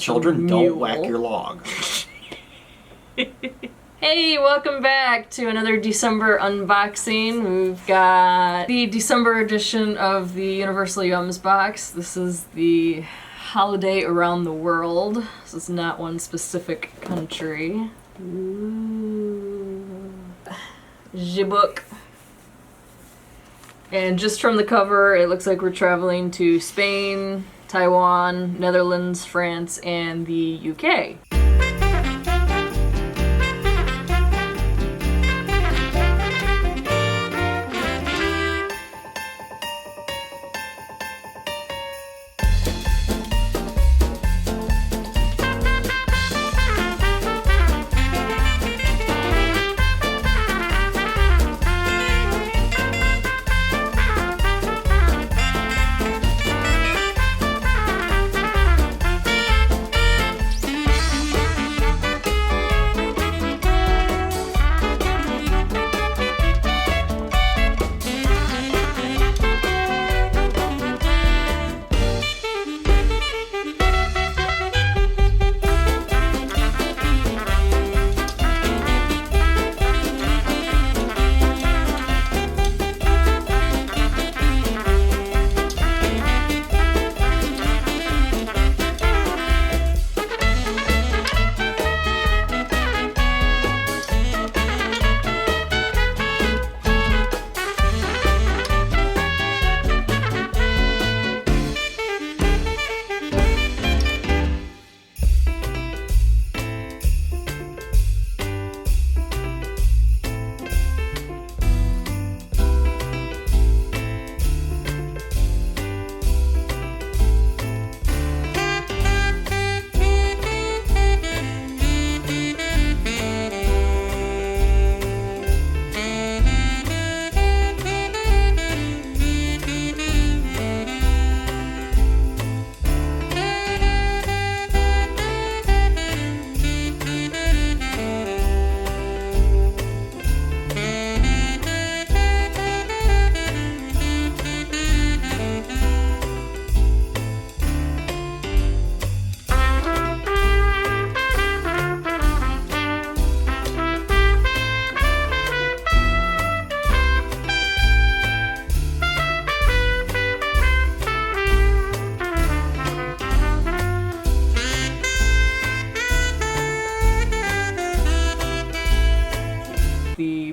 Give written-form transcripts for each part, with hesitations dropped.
Children, don't whack your log. Hey, welcome back to another December unboxing. We've got the December edition of the Universal Yums box. This is the holiday around the world. This is not one specific country. Ooh. The book. And just from the cover, it looks like we're traveling to Spain, Taiwan, Netherlands, France, and the UK.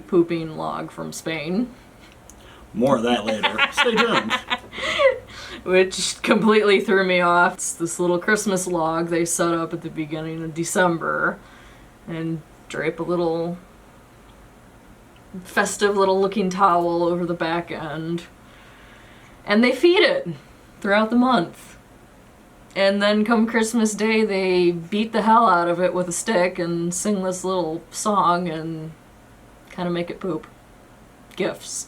Pooping log from Spain. More of that later. Stay tuned. Which completely threw me off. It's this little Christmas log they set up at the beginning of December and drape a little festive little looking towel over the back end. And they feed it throughout the month. And then come Christmas Day, they beat the hell out of it with a stick and sing this little song and kind of make it poop. Gifts.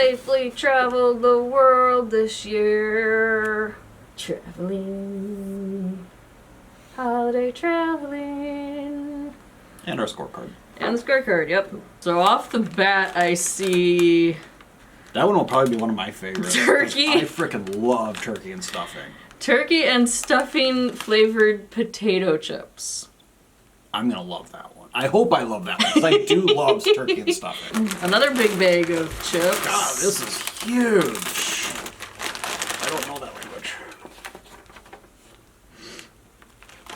safely traveled the world this year. Traveling. Holiday traveling. And our scorecard. And the scorecard, yep. So off the bat, I see That one will probably be one of my favorites. turkey. I freaking love turkey and stuffing. Turkey and stuffing flavored potato chips. I'm gonna love that one. I hope I love that one, because I do love turkey and stuffing. Another big bag of chips. God, this is huge. I don't know that language.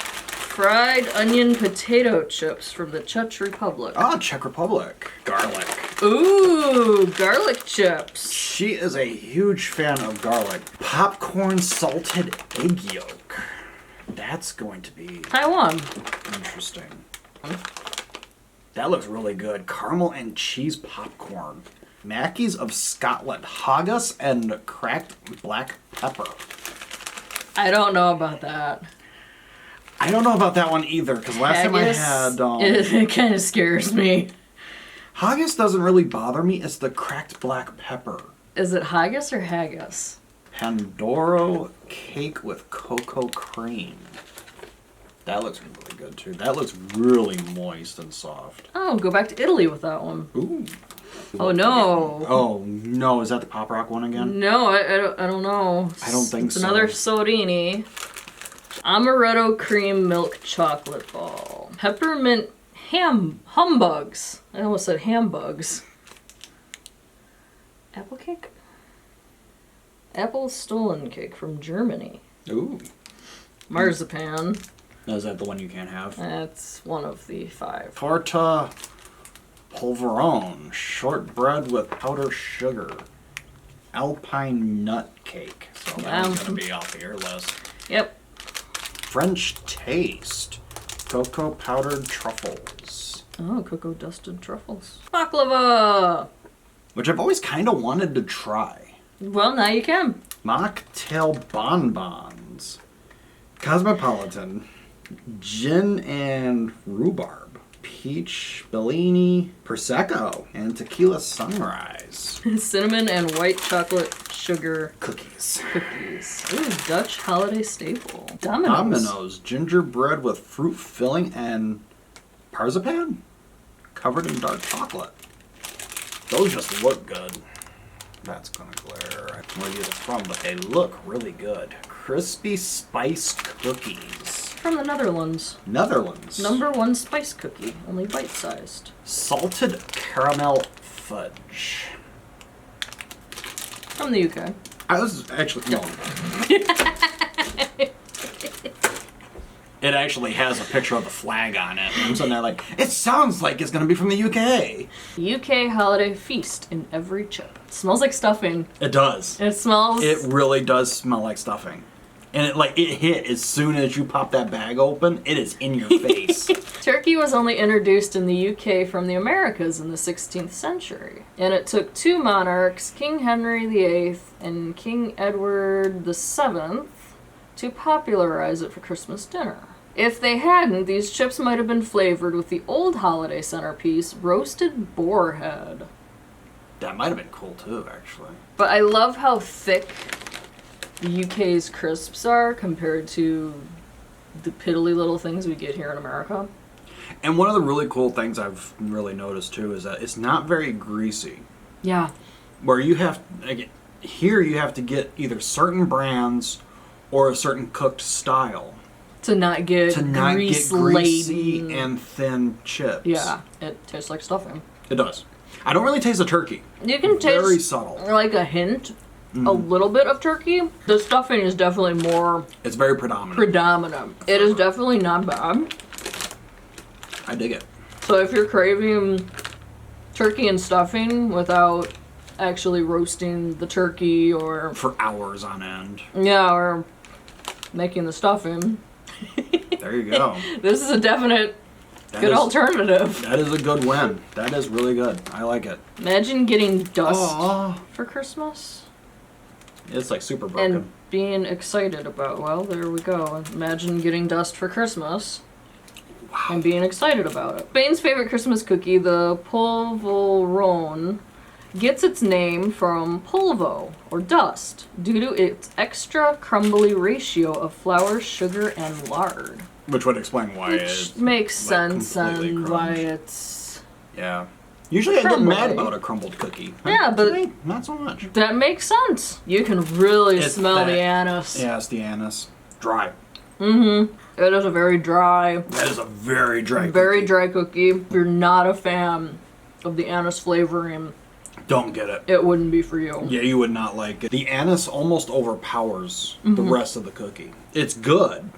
Fried onion potato chips from the Czech Republic. Ah, Czech Republic. Garlic. Ooh, garlic chips. She is a huge fan of garlic. Popcorn salted egg yolk. That's going to be Taiwan. interesting. That looks really good. Caramel and cheese popcorn. Mackies of Scotland. Haggis and cracked black pepper. I don't know about that. I don't know about that one either, because last time I had... it kind of scares me. Haggis doesn't really bother me. It's the cracked black pepper. Is it haggis or haggis? Pandoro cake with cocoa cream. That looks really good too. That looks really moist and soft. Oh, go back to Italy with that one. Ooh. Oh no. Oh no, is that the Pop Rock one again? No, I don't know. I don't think it's so. Another Sorini. Amaretto cream milk chocolate ball. Peppermint humbugs. I almost said hambugs. Apple cake? Apple stolen cake from Germany. Ooh. Marzipan. Is that the one you can't have? That's one of the 5. Torta Polvoron. Shortbread with powdered sugar. Alpine nut cake. So that's going to be off your list. Yep. French taste. Cocoa powdered truffles. Oh, cocoa dusted truffles. Baklava! Which I've always kind of wanted to try. Well, now you can. Mocktail Bonbons. Cosmopolitan. Gin and rhubarb. Peach Bellini. Prosecco. And tequila sunrise. Cinnamon and white chocolate sugar Cookies. cookies. Ooh, Dutch holiday staple. Domino's. Domino's. Gingerbread with fruit filling and marzipan. Covered in dark chocolate. Those just look good. That's gonna glare. I don't know where these are from, but they look really good. Crispy spice cookies. From the Netherlands. Netherlands. #1 spice cookie, only bite-sized. Salted caramel fudge. From the UK. I was actually no. It actually has a picture of the flag on it. I'm sitting there like, it sounds like it's gonna be from the UK. UK holiday feast in every chip. It smells like stuffing. It does. It smells... It really does smell like stuffing. And it hit as soon as you pop that bag open, it is in your face. Turkey was only introduced in the UK from the Americas in the 16th century. And it took 2 monarchs, King Henry VIII and King Edward VII, to popularize it for Christmas dinner. If they hadn't, these chips might have been flavored with the old holiday centerpiece, roasted boar head. That might have been cool too, actually. But I love how thick the UK's crisps are compared to the piddly little things we get here in America. And one of the really cool things I've really noticed too is that it's not very greasy. Yeah. Where you have, here you have to get either certain brands or a certain cooked style To not get greasy laden. and thin chips. Yeah, it tastes like stuffing. It does. I don't really taste the turkey. You can taste very subtle. like a hint, a little bit of turkey. The stuffing is definitely more It's very predominant. It is definitely not bad. I dig it. So if you're craving turkey and stuffing without actually roasting the turkey or For hours on end. or making the stuffing, There you go. this is a definite That good is- alternative. That is a good win. That is really good. I like it. Imagine getting dust Aw. for Christmas It's like super broken. and being excited about, well, there we go. Imagine getting dust for Christmas and being excited about it. Spain's favorite Christmas cookie, the Polvoron, gets its name from polvo, or dust, due to its extra crumbly ratio of flour, sugar, and lard. Which would explain why Which makes sense completely and why crumbed. it's... Yeah. Usually I get mad Crumbly. about a crumbled cookie. Yeah, but- Today, not so much. That makes sense. You can really It's smell that- the anise. Yeah, it's the anise. Dry. Mm-hmm. It is a very dry, That is a very dry very cookie. dry cookie. If you're not a fan of the anise flavoring, Don't get it. it wouldn't be for you. Yeah, you would not like it. The anise almost overpowers the rest of the cookie. It's good.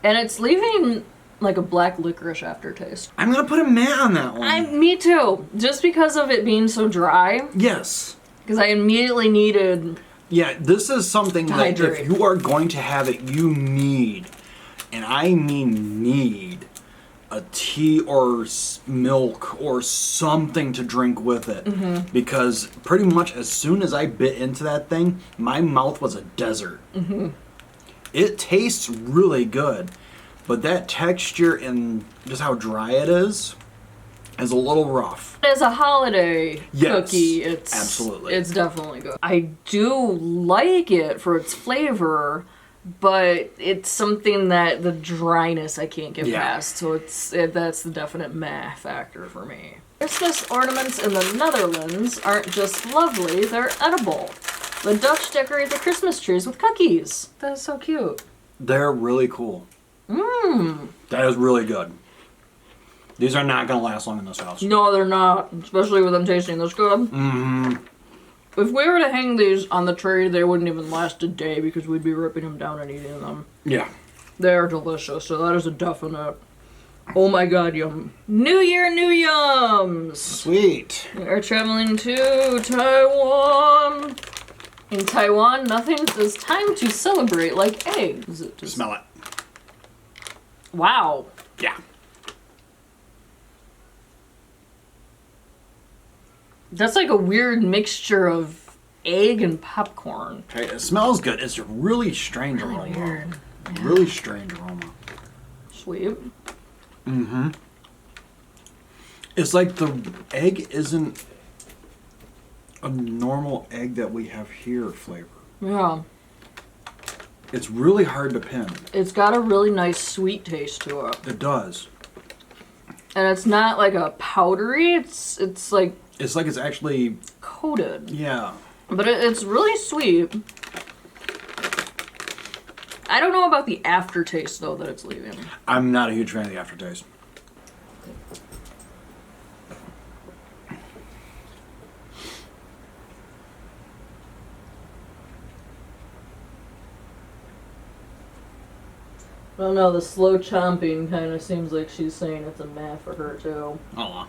And it's leaving like a black licorice aftertaste. I'm gonna put a meh on that one. Me too. Just because of it being so dry. Yes. Because I immediately needed... Yeah, this is something that Hydrate. if you are going to have it, you need, and I mean need, a tea or milk or something to drink with it. Because pretty much as soon as I bit into that thing, my mouth was a desert. It tastes really good, but that texture and just how dry it is a little rough. As a holiday Yes, cookie, it's absolutely. it's definitely good. I do like it for its flavor, but it's something that the dryness I can't get Yeah. past. So that's the definite meh factor for me. Christmas ornaments in the Netherlands aren't just lovely, they're edible. The Dutch decorate their Christmas trees with cookies. That is so cute. They're really cool. That is really good. These are not going to last long in this house. No, they're not, especially with them tasting this good. If we were to hang these on the tree, they wouldn't even last a day because we'd be ripping them down and eating them. Yeah. They are delicious, so that is a definite. Oh my god, yum. New Year, new yums! Sweet. We are traveling to Taiwan. In Taiwan, nothing says time to celebrate like eggs. It just... Smell it. Wow. Yeah. That's like a weird mixture of egg and popcorn. Okay, it smells good. It's a really strange aroma. Weird. Really strange aroma. Sweet. It's like the egg isn't a normal egg that we have here flavor. Yeah. It's really hard to pin. It's got a really nice sweet taste to it. It does. And it's not like a powdery, it's like It's like it's actually, coated. yeah. But it's really sweet. I don't know about the aftertaste though that it's leaving. I'm not a huge fan of the aftertaste. I don't know, the slow chomping kind of seems like she's saying it's a meh for her too. Oh,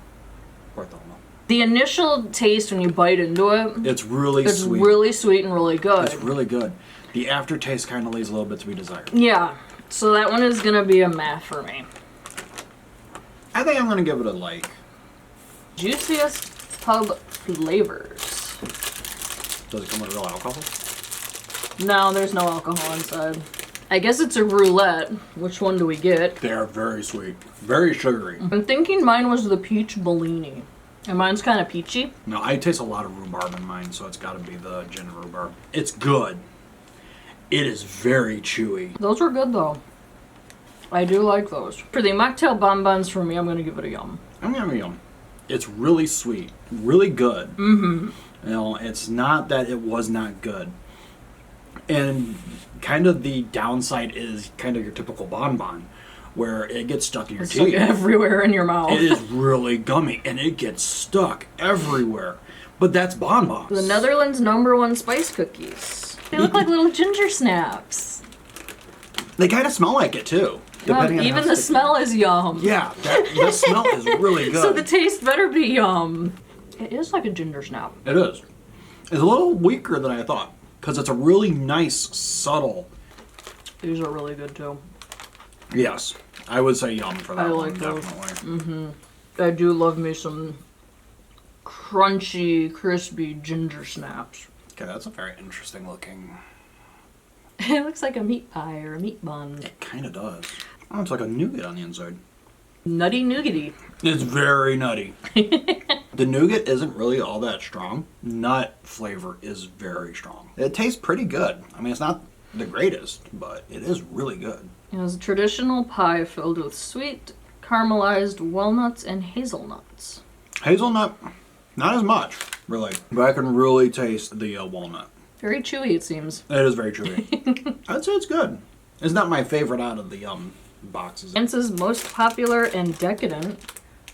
worth it. The initial taste when you bite into it, It's really it's sweet. really sweet and really good. It's really good. The aftertaste kind of leaves a little bit to be desired. Yeah, so that one is gonna be a meh for me. I think I'm going to give it a like. Juiciest pub flavors. Does it come with real alcohol? No, there's no alcohol inside. I guess it's a roulette. Which one do we get? They are very sweet. Very sugary. I'm thinking mine was the peach Bellini. And mine's kind of peachy. No, I taste a lot of rhubarb in mine, so it's got to be the gin rhubarb. It's good. It is very chewy. Those were good though. I do like those. For the Mocktail Bonbons, for me, I'm going to give it a yum. I'm gonna yum. It's really sweet, really good. You know, it's not that it was not good. And kind of the downside is kind of your typical bonbon, where it gets stuck in your It's like teeth. everywhere in your mouth. It is really gummy, and it gets stuck everywhere. But that's bonbons. The Netherlands' #1 spice cookies. They look like little ginger snaps. They kind of smell like it too. depending on Even how the sticky. smell is yum. Yeah, the smell is really good. So the taste better be yum. It is like a ginger snap. It is. It's a little weaker than I thought, because it's a really nice, subtle. These are really good too. Yes, I would say yum for that I one, like those. definitely. I do love me some crunchy, crispy ginger snaps. Okay, that's a very interesting looking. It looks like a meat pie or a meat bun. It kind of does. Oh, it's like a nougat on the inside. Nutty nougaty. It's very nutty. The nougat isn't really all that strong. Nut flavor is very strong. It tastes pretty good. I mean, it's not the greatest, but it is really good. It was a traditional pie filled with sweet, caramelized walnuts and hazelnuts. Hazelnut, not as much, really. But I can really taste the walnut. Very chewy, it seems. It is very chewy. I'd say it's good. It's not my favorite out of the boxes. France's most popular and decadent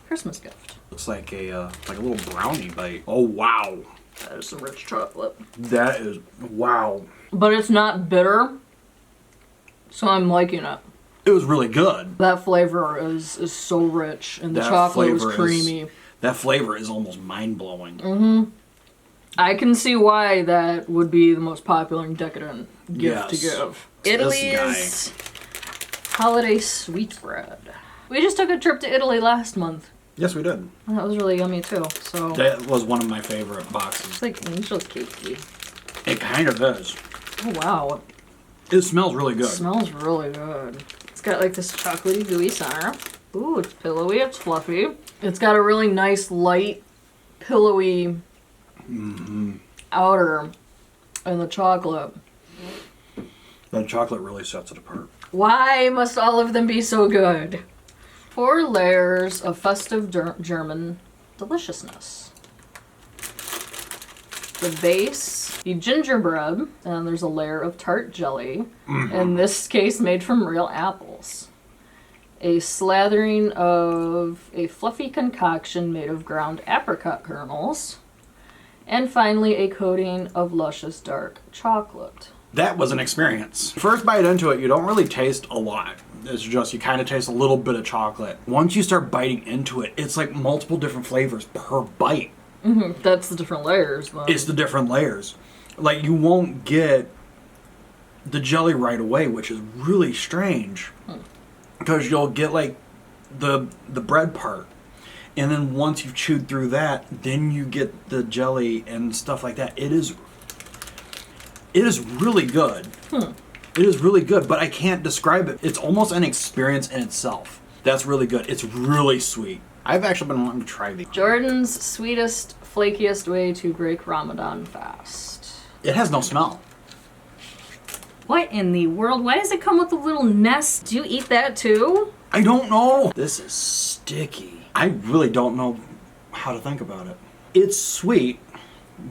Christmas gift. Looks like a little brownie bite. Oh, wow. That is some rich chocolate. That is, wow. But it's not bitter, so I'm liking it. It was really good. That flavor is so rich, and the chocolate was creamy. That flavor is almost mind-blowing. Mm-hmm. I can see why that would be the most popular and decadent gift to give. Italy's holiday sweetbread. We just took a trip to Italy last month. Yes, we did. And that was really yummy too. So that was one of my favorite boxes. It's like angel cakey. It kind of is. Oh wow. It smells really good. It smells really good. It's got like this chocolatey gooey center. Ooh, it's pillowy, it's fluffy. It's got a really nice light, pillowy outer and the chocolate. The chocolate really sets it apart. Why must all of them be so good? 4 layers of festive German deliciousness. The base, the gingerbread, and there's a layer of tart jelly, in this case made from real apples. A slathering of a fluffy concoction made of ground apricot kernels, and finally a coating of luscious dark chocolate. That was an experience. First bite into it, you don't really taste a lot. It's just, you kind of taste a little bit of chocolate. Once you start biting into it, it's like multiple different flavors per bite. Mm-hmm. That's the different layers, though. It's the different layers. Like, you won't get the jelly right away, which is really strange. Because you'll get, like, the bread part. And then once you've chewed through that, then you get the jelly and stuff like that. It is really good. It is really good, but I can't describe it. It's almost an experience in itself. That's really good. It's really sweet. I've actually been wanting to try these. Jordan's sweetest, flakiest way to break Ramadan fast. It has no smell. What in the world? Why does it come with a little nest? Do you eat that too? I don't know. This is sticky. I really don't know how to think about it. It's sweet,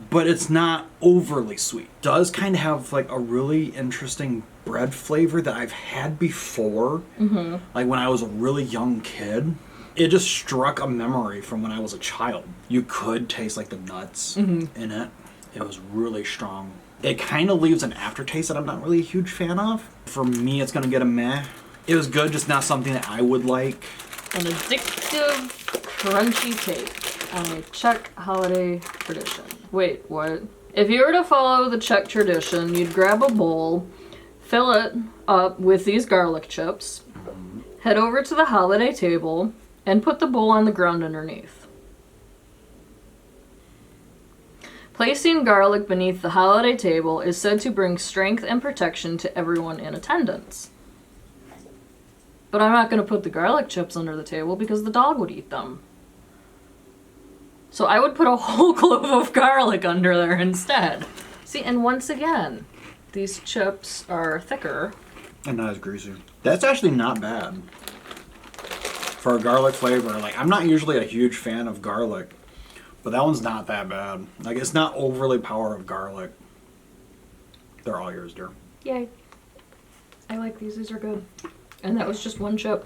but it's not overly sweet. It does kind of have like a really interesting bread flavor that I've had before. Like when I was a really young kid. It just struck a memory from when I was a child. You could taste like the nuts in it. It was really strong. It kind of leaves an aftertaste that I'm not really a huge fan of. For me, it's gonna get a meh. It was good, just not something that I would like. An addictive, crunchy take on a Czech holiday tradition. Wait, what? If you were to follow the Czech tradition, you'd grab a bowl, fill it up with these garlic chips, head over to the holiday table, and put the bowl on the ground underneath. Placing garlic beneath the holiday table is said to bring strength and protection to everyone in attendance. But I'm not going to put the garlic chips under the table because the dog would eat them. So I would put a whole clove of garlic under there instead. See, and once again, these chips are thicker. And not as greasy. That's actually not bad. For a garlic flavor. Like, I'm not usually a huge fan of garlic, but that one's not that bad. Like, it's not overly power of garlic. They're all yours, dear. Yay. I like these. These are good. And that was just one chip.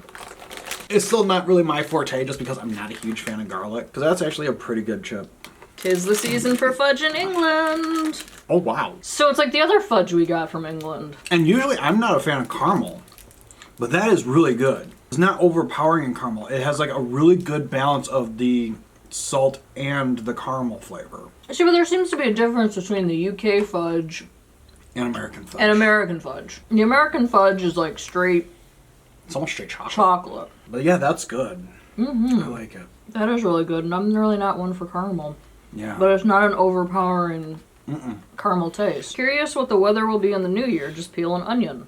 It's still not really my forte just because I'm not a huge fan of garlic. Because that's actually a pretty good chip. 'Tis the season for fudge in England. Oh, wow. So it's like the other fudge we got from England. And usually I'm not a fan of caramel, but that is really good. It's not overpowering in caramel. It has like a really good balance of the salt and the caramel flavor. See, but there seems to be a difference between the UK fudge And American fudge. and American fudge. The American fudge is like straight It's almost straight chocolate. chocolate. But yeah, that's good. I like it. That is really good, and I'm really not one for caramel. Yeah. But it's not an overpowering caramel taste. Curious what the weather will be in the new year, just peel an onion.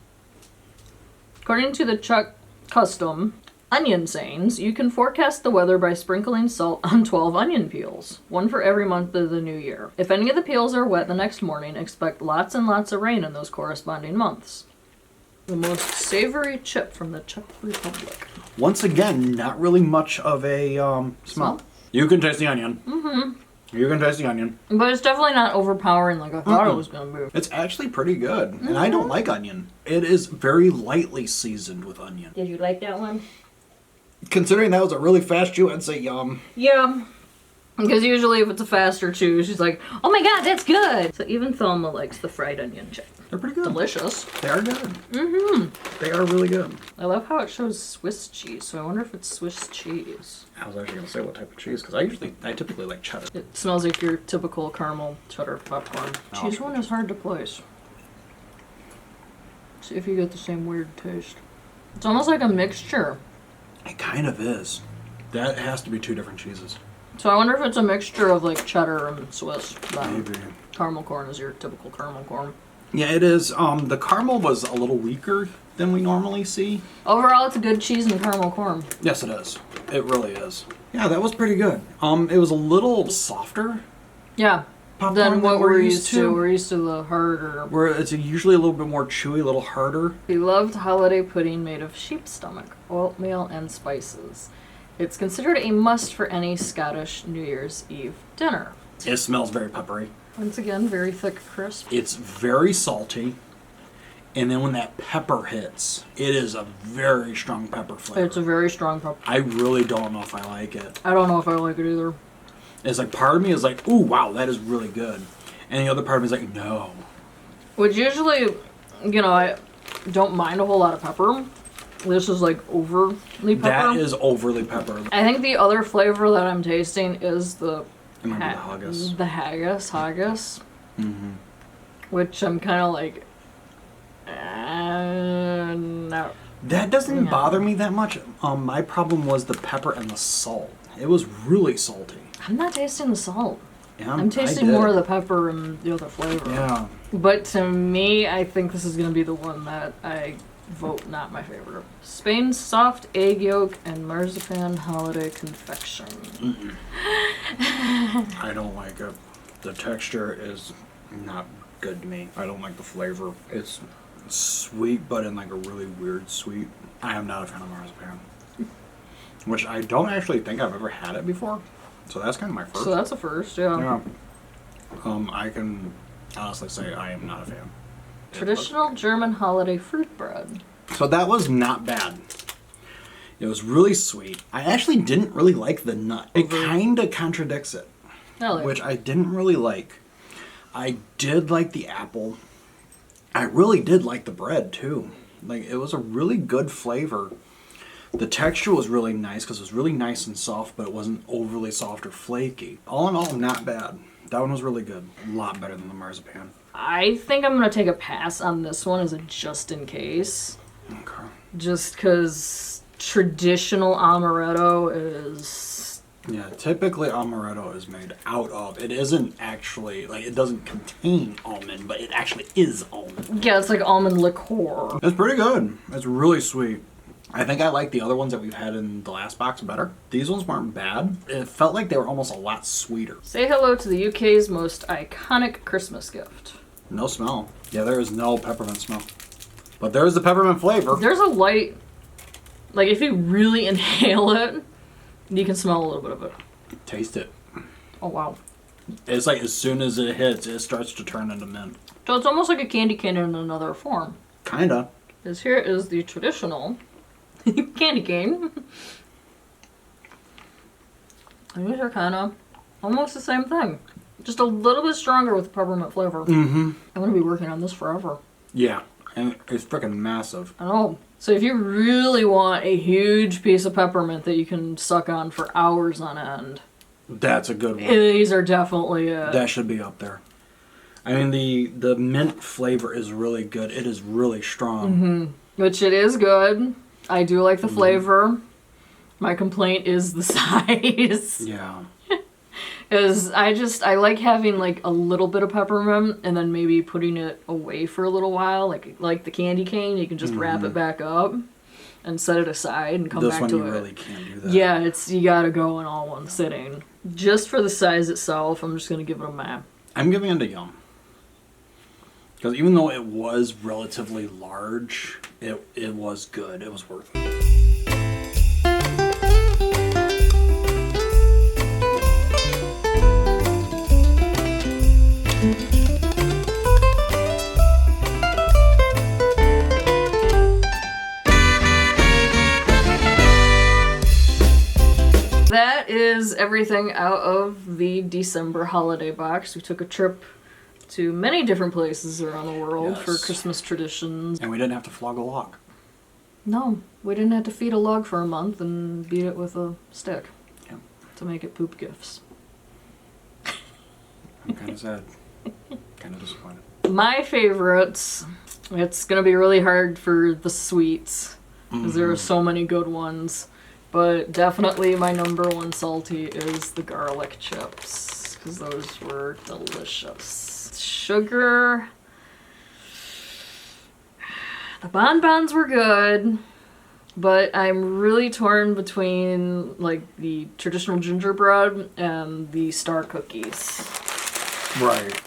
According to the Czech custom, Onion sayings. You can forecast the weather by sprinkling salt on 12 onion peels, one for every month of the new year. If any of the peels are wet the next morning, expect lots and lots of rain in those corresponding months. The most savory chip from the Czech Republic. Once again, not really much of a smell. You can taste the onion. You can taste the onion. But it's definitely not overpowering like I thought it was going to be. It's actually pretty good. And I don't like onion. It is very lightly seasoned with onion. Did you like that one? Considering that was a really fast chew, I'd say yum. Yeah. Because usually if it's a faster chew, she's like, oh my god, that's good. So even Thelma likes the fried onion chip. They're pretty good. Delicious. They are good. They are really good. I love how it shows Swiss cheese, so I wonder if it's Swiss cheese. I was actually going to say what type of cheese, because I typically like cheddar. It smells like your typical caramel cheddar popcorn. Oh. Cheese one is hard to place. See if you get the same weird taste. It's almost like a mixture. It kind of is. That has to be two different cheeses. So I wonder if it's a mixture of like cheddar and Swiss. Maybe. Caramel corn is your typical caramel corn. Yeah, it is. The caramel was a little weaker than we normally see. Overall, it's a good cheese and caramel corn. Yes, it is. It really is. Yeah, that was pretty good. It was a little softer. Yeah. Popcorn Than what we're used to. to. We're used to the harder. Where it's usually a little bit more chewy, a little harder. Beloved holiday pudding made of sheep's stomach, oatmeal, and spices. It's considered a must for any Scottish New Year's Eve dinner. It smells very peppery. Once again, very thick, crisp. It's very salty. And then when that pepper hits, it is a very strong pepper flavor. It's a very strong pepper. I really don't know if I like it. I don't know if I like it either. It's like part of me is like, ooh, wow, that is really good. And the other part of me is like, no. Which usually, you know, I don't mind a whole lot of pepper. This is like overly pepper. That is overly pepper. I think the other flavor that I'm tasting is the It might be the haggis. The haggis. Mm-hmm. Which I'm kind of like, no. That doesn't bother me that much. My problem was the pepper and the salt. It was really salty. I'm not tasting the salt. Yeah, I'm tasting more of the pepper and the other flavor. Yeah. But to me, I think this is going to be the one that I vote not my favorite. Spain's soft egg yolk and marzipan holiday confection. I don't like it. The texture is not good to me. I don't like the flavor. It's sweet, but in like a really weird sweet. I am not a fan of marzipan. Which I don't actually think I've ever had it before. So that's kind of my first. So that's a first, yeah. I can honestly say I am not a fan. Traditional German holiday fruit bread. So that was not bad. It was really sweet. I actually didn't really like the nut. It kind of contradicts it, which I didn't really like. I did like the apple. I really did like the bread too. Like, it was a really good flavor. The texture was really nice because it was really nice and soft, but it wasn't overly soft or flaky. All in all, not bad. That one was really good. A lot better than the marzipan. I think I'm going to take a pass on this one as a just in case. Okay. Just because traditional amaretto is... Yeah, typically amaretto is made out of... It isn't actually... Like, it doesn't contain almond, but it actually is almond. Yeah, it's like almond liqueur. It's pretty good. It's really sweet. I think I like the other ones that we've had in the last box better. These ones weren't bad. It felt like they were almost a lot sweeter. Say hello to the UK's most iconic Christmas gift. No smell. Yeah, there is no peppermint smell. But there is the peppermint flavor. There's a light... Like, if you really inhale it, you can smell a little bit of it. Taste it. Oh, wow. It's like as soon as it hits, it starts to turn into mint. So it's almost like a candy cane in another form. Kinda. Because here is the traditional candy cane. And these are kind of almost the same thing. Just a little bit stronger with peppermint flavor. Mm-hmm. I'm going to be working on this forever. Yeah, and it's freaking massive. I know. So if you really want a huge piece of peppermint that you can suck on for hours on end, That's a good one. these are definitely it. That should be up there. I mean, the mint flavor is really good. It is really strong. Mm-hmm. Which it is good. I do like the flavor. My complaint is the size. Yeah. Because I like having like a little bit of peppermint and then maybe putting it away for a little while. Like the candy cane, you can just wrap it back up. and set it aside and come This back one to you it. really can't do that. Yeah, you gotta go in all one sitting. Just for the size itself, I'm just gonna give it a meh. I'm giving it a yum. Because even though it was relatively large, it was good. It was worth it. That is everything out of the December holiday box. We took a trip to many different places around the world for Christmas traditions. And we didn't have to flog a log. No, we didn't have to feed a log for a month and beat it with a stick to make it poop gifts. I'm kind of sad. Kind of disappointed. My favorites, it's going to be really hard for the sweets because there are so many good ones. But definitely my number one salty is the garlic chips, because those were delicious. Sugar. The bonbons were good, but I'm really torn between like the traditional gingerbread and the star cookies. Right.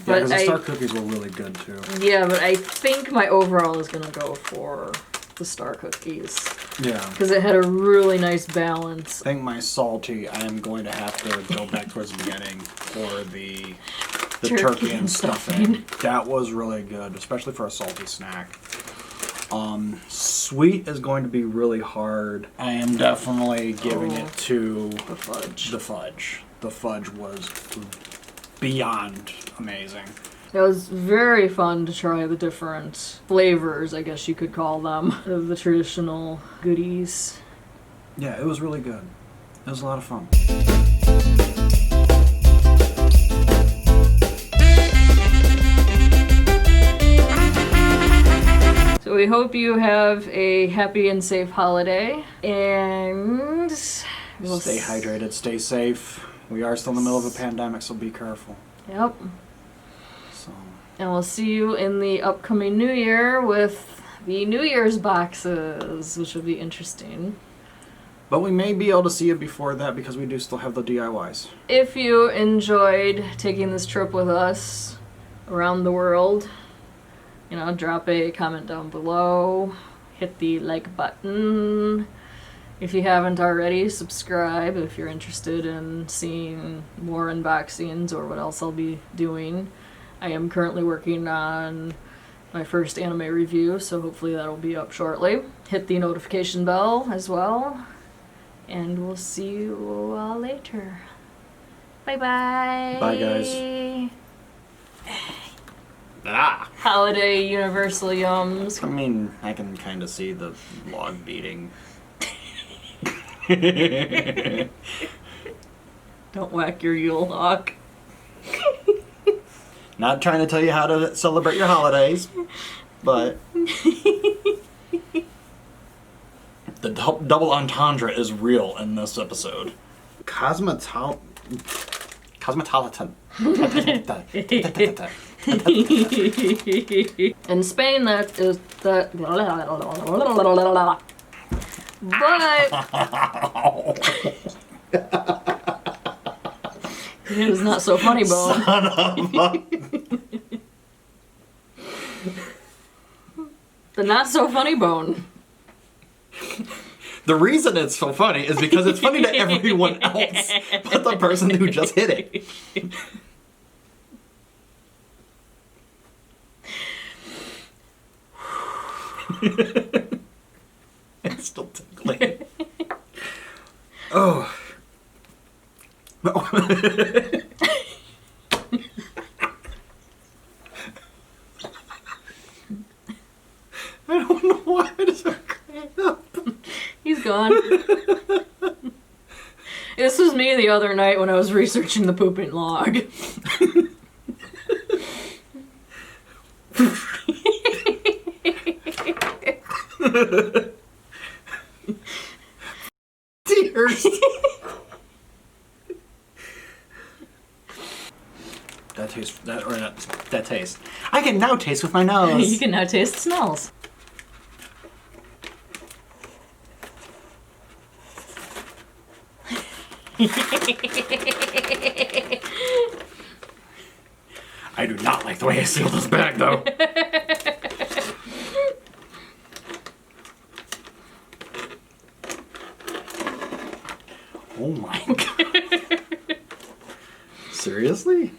But Yeah, because the star cookies were really good too. Yeah, but I think my overall is going to go for the star cookies. Yeah. Because it had a really nice balance. I think my salty, I am going to have to go back towards the beginning for the turkey and stuffing. That was really good, especially for a salty snack. Sweet is going to be really hard. I am definitely giving it to the fudge. The fudge. The fudge was beyond amazing. It was very fun to try the different flavors, I guess you could call them, of the traditional goodies. Yeah, it was really good. It was a lot of fun. So we hope you have a happy and safe holiday, and we'll Stay hydrated, stay safe. We are still in the middle of a pandemic, so be careful. Yep. So. And we'll see you in the upcoming New Year with the New Year's boxes, which will be interesting. But we may be able to see you before that because we do still have the DIYs. If you enjoyed taking this trip with us around the world, you know, drop a comment down below, hit the like button. If you haven't already, subscribe if you're interested in seeing more unboxings or what else I'll be doing. I am currently working on my first anime review, so hopefully that'll be up shortly. Hit the notification bell as well, and we'll see you all later. Bye-bye. Bye, guys. Ah! Holiday Universal Yums. I mean, I can kind of see the log beating. Don't whack your Yule hawk. Not trying to tell you how to celebrate your holidays, but the double entendre is real in this episode. Cosmopolitan. In Spain, that is that. But it was not so funny, Bone. Son of a... The not so funny Bone. The reason it's so funny is because it's funny to everyone else but the person who just hit it. It's still tickling. Oh. I don't know why I just cracked up. He's gone. This was me the other night when I was researching the pooping log. Tears. That taste. I can now taste with my nose. You can now taste the smells. I do not like the way I sealed this bag, though. Oh my god. Seriously?